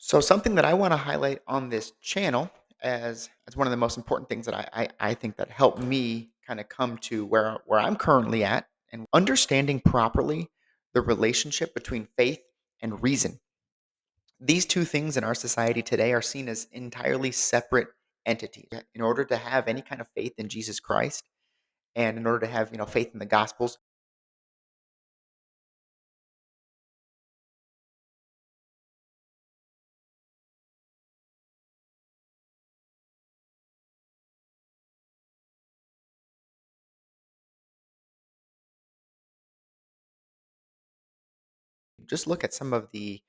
So something that I want to highlight on this channel as one of the most important things that I think that helped me kind of come to where I'm currently at and understanding properly the relationship between faith and reason. These two things in our society today are seen as entirely separate entities. In order to have any kind of faith in Jesus Christ and in order to have, faith in the gospels, just look at some of the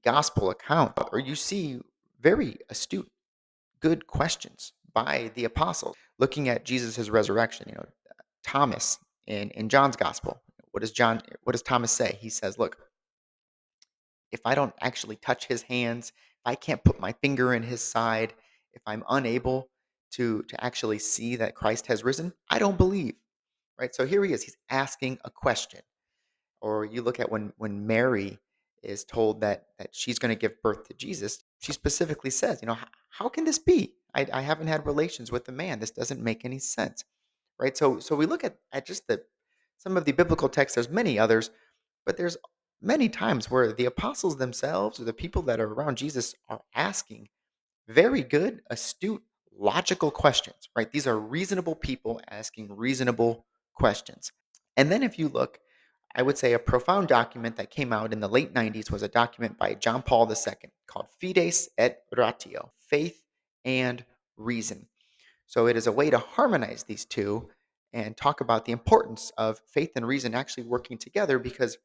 gospel account or you see very astute good questions by the apostles looking at Jesus' resurrection. Thomas in John's gospel. What does Thomas say? He says, "Look, if I don't actually touch his hands, if I can't put my finger in his side, if I'm unable to actually see that Christ has risen, I don't believe." Right? So here he is. He's asking a question. Or you look at when Mary is told that she's going to give birth to Jesus, she specifically says, how can this be? I haven't had relations with a man. This doesn't make any sense, right? So we look at just the some of the biblical texts. There's many others, but there's many times where the apostles themselves or the people that are around Jesus are asking very good, astute, logical questions, right? These are reasonable people asking reasonable questions. And then if you look, I would say a profound document that came out in the late 90s was a document by John Paul II called Fides et Ratio, Faith and Reason. So it is a way to harmonize these two and talk about the importance of faith and reason actually working together because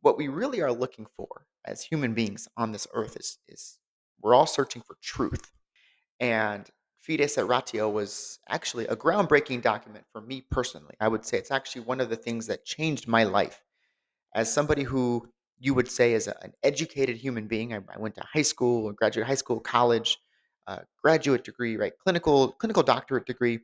what we really are looking for as human beings on this earth is we're all searching for truth. And Fides et Ratio was actually a groundbreaking document for me personally. I would say it's actually one of the things that changed my life as somebody who you would say is an educated human being. I went to high school, graduate high school, college, graduate degree, right? Clinical doctorate degree.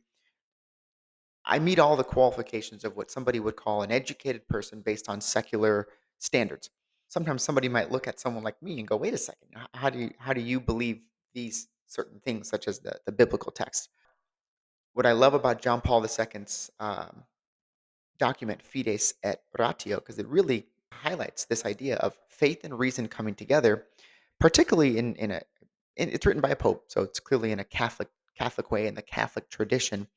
I meet all the qualifications of what somebody would call an educated person based on secular standards. Sometimes somebody might look at someone like me and go, "Wait a second, how do you believe these certain things, such as the biblical text?" What I love about John Paul II's document Fides et Ratio, because it really highlights this idea of faith and reason coming together, particularly it's written by a pope, so it's clearly in a Catholic way in the Catholic tradition.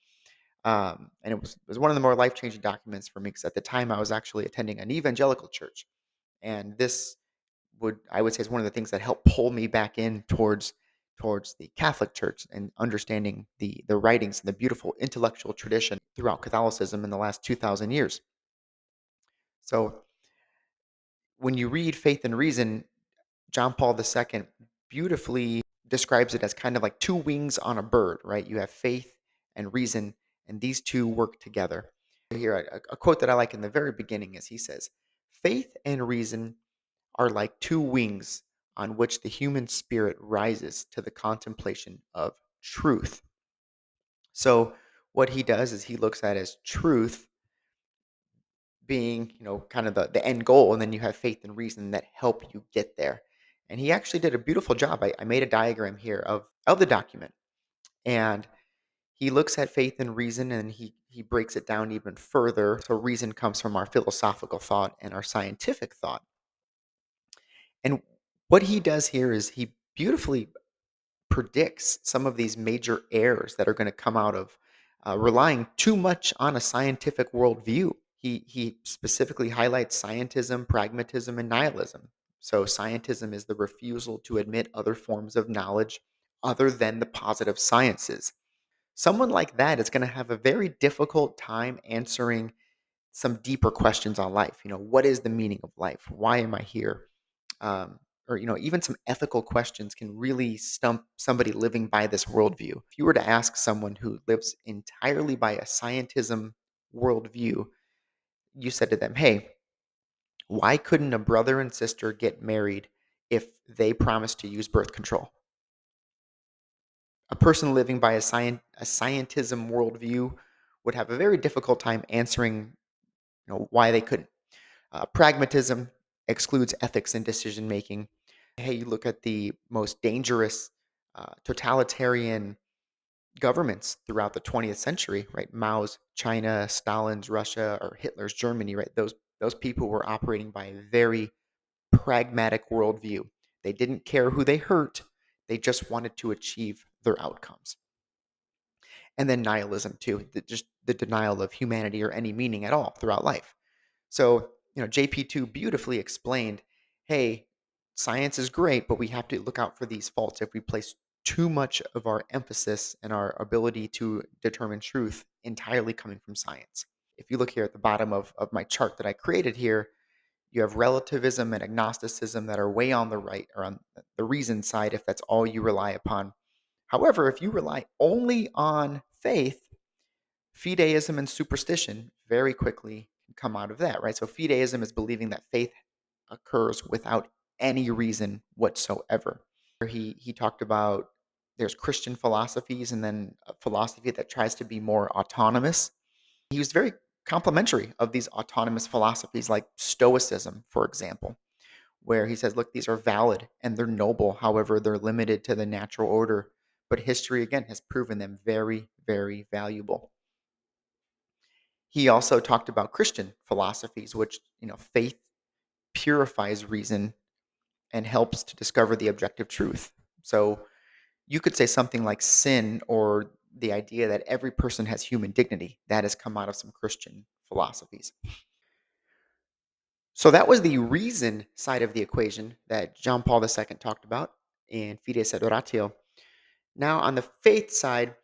And it was one of the more life changing documents for me because at the time I was actually attending an evangelical church, and this would I would say is one of the things that helped pull me back in towards the Catholic Church and understanding the writings and the beautiful intellectual tradition throughout Catholicism in the last 2,000 years. So when you read Faith and Reason, John Paul II beautifully describes it as kind of like two wings on a bird, right? You have faith and reason, and these two work together. Here, a quote that I like in the very beginning is he says, "Faith and reason are like two wings on which the human spirit rises to the contemplation of truth." So, what he does is he looks at as truth being, kind of the end goal, and then you have faith and reason that help you get there. And he actually did a beautiful job. I made a diagram here of the document, and he looks at faith and reason, and he breaks it down even further. So reason comes from our philosophical thought and our scientific thought. And what he does here is he beautifully predicts some of these major errors that are going to come out of relying too much on a scientific worldview. He specifically highlights scientism, pragmatism, and nihilism. So scientism is the refusal to admit other forms of knowledge other than the positive sciences. Someone like that is going to have a very difficult time answering some deeper questions on life. What is the meaning of life? Why am I here? Or even some ethical questions can really stump somebody living by this worldview. If you were to ask someone who lives entirely by a scientism worldview, you said to them, "Hey, why couldn't a brother and sister get married if they promised to use birth control?" A person living by a scientism worldview would have a very difficult time answering, why they couldn't. Pragmatism excludes ethics and decision making. Hey, you look at the most dangerous totalitarian governments throughout the 20th century, right? Mao's China, Stalin's Russia, or Hitler's Germany, right? Those people were operating by a very pragmatic worldview. They didn't care who they hurt; they just wanted to achieve their outcomes. And then nihilism too, just the denial of humanity or any meaning at all throughout life. So, JP2 beautifully explained, hey, science is great, but we have to look out for these faults if we place too much of our emphasis and our ability to determine truth entirely coming from science. If you look here at the bottom of my chart that I created here, you have relativism and agnosticism that are way on the right or on the reason side if that's all you rely upon. However, if you rely only on faith, fideism and superstition very quickly can come out of that, right? So fideism is believing that faith occurs without any reason whatsoever. He talked about there's Christian philosophies and then a philosophy that tries to be more autonomous. He was very complimentary of these autonomous philosophies like Stoicism, for example, where he says, look, these are valid and they're noble. However, they're limited to the natural order. But history, again, has proven them very, very valuable. He also talked about Christian philosophies, which, faith purifies reason and helps to discover the objective truth. So you could say something like sin or the idea that every person has human dignity. That has come out of some Christian philosophies. So that was the reason side of the equation that John Paul II talked about in Fides et Oratio. Now, on the faith side,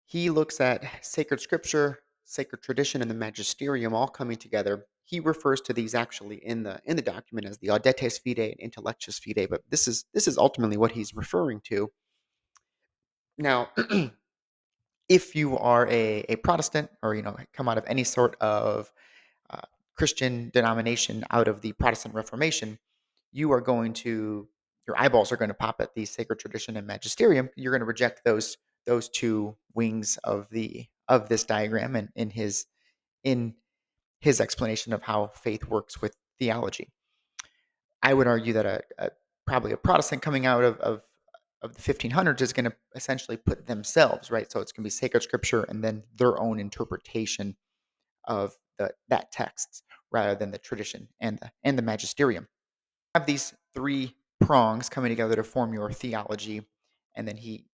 he looks at sacred scripture, sacred tradition, and the magisterium all coming together. He refers to these actually in the document as the audetes fidei and intellectus fidei, but this is ultimately what he's referring to. Now, if you are a Protestant or come out of any sort of uh, Christian denomination out of the Protestant Reformation, you are going to your eyeballs are going to pop at the sacred tradition and magisterium. You're going to reject those two wings of this diagram and in his explanation of how faith works with theology. I would argue that probably a Protestant coming out of the 1500s is going to essentially put themselves right. So it's going to be sacred scripture and then their own interpretation of that text rather than the tradition and the magisterium. Have these three prongs coming together to form your theology, and then he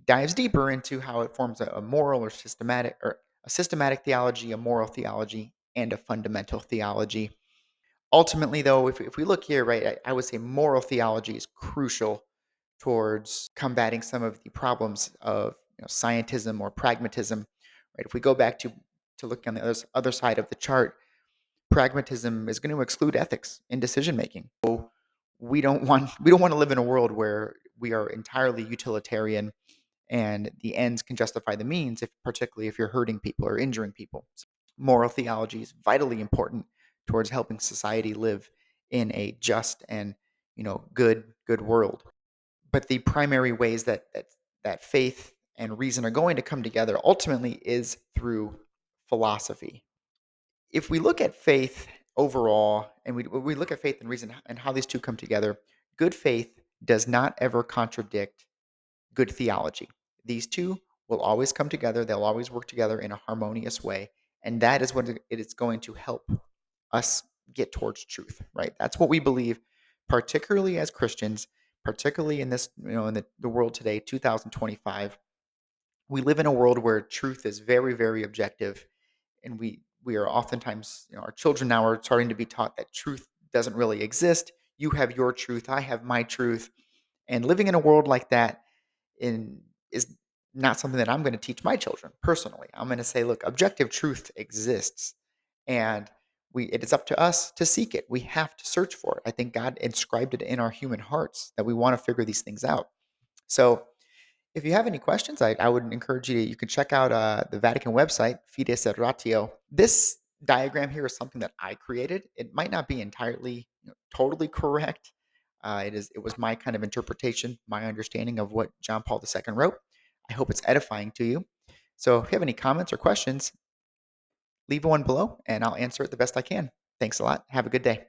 dives deeper into how it forms a moral or a systematic theology, a moral theology, and a fundamental theology. Ultimately, though, if we look here, right, I would say moral theology is crucial towards combating some of the problems of scientism or pragmatism. Right, if we go back to look on the other side of the chart, pragmatism is going to exclude ethics in decision making. So we don't want to live in a world where we are entirely utilitarian and the ends can justify the means, if particularly if you're hurting people or injuring people. Moral theology is vitally important towards helping society live in a just and good world. But the primary ways that faith and reason are going to come together ultimately is through philosophy. If we look at faith overall, and we look at faith and reason and how these two come together, good faith does not ever contradict good theology. These two will always come together, they'll always work together in a harmonious way, and that is what it is going to help us get towards truth, right? That's what we believe, particularly as Christians, particularly in this, in the world today, 2025. We live in a world where truth is very, very objective, and we are oftentimes, our children now are starting to be taught that truth doesn't really exist. You have your truth, I have my truth, and living in a world like that in is not something that I'm going to teach my children personally. I'm going to say, look, objective truth exists, and it is up to us to seek it. We have to search for it. I think God inscribed it in our human hearts that we want to figure these things out. So if you have any questions, I would encourage you can check out the Vatican website, Fides et Ratio. This diagram here is something that I created. It might not be entirely, totally correct. It was my kind of interpretation, my understanding of what John Paul II wrote. I hope it's edifying to you. So if you have any comments or questions, leave one below and I'll answer it the best I can. Thanks a lot. Have a good day.